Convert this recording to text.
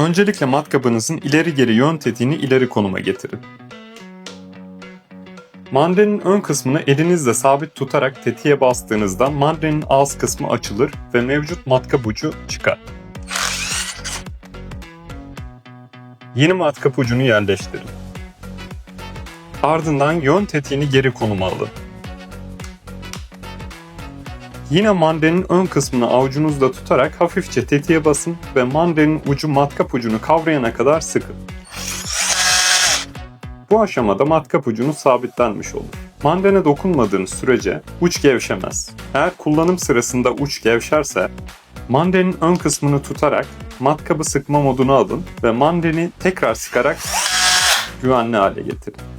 Öncelikle matkabınızın ileri geri yön tetiğini ileri konuma getirin. Mandalinin ön kısmını elinizle sabit tutarak tetiğe bastığınızda mandalinin ağız kısmı açılır ve mevcut matkap ucu çıkar. Yeni matkap ucunu yerleştirin. Ardından yön tetiğini geri konuma alın. Yine mandalinin ön kısmını avucunuzla tutarak hafifçe tetiğe basın ve mandalinin ucu matkap ucunu kavrayana kadar sıkın. Bu aşamada matkap ucunuz sabitlenmiş olur. Mandaline dokunmadığınız sürece uç gevşemez. Eğer kullanım sırasında uç gevşerse, mandalinin ön kısmını tutarak matkabı sıkma moduna alın ve mandalini tekrar sıkarak güvenli hale getirin.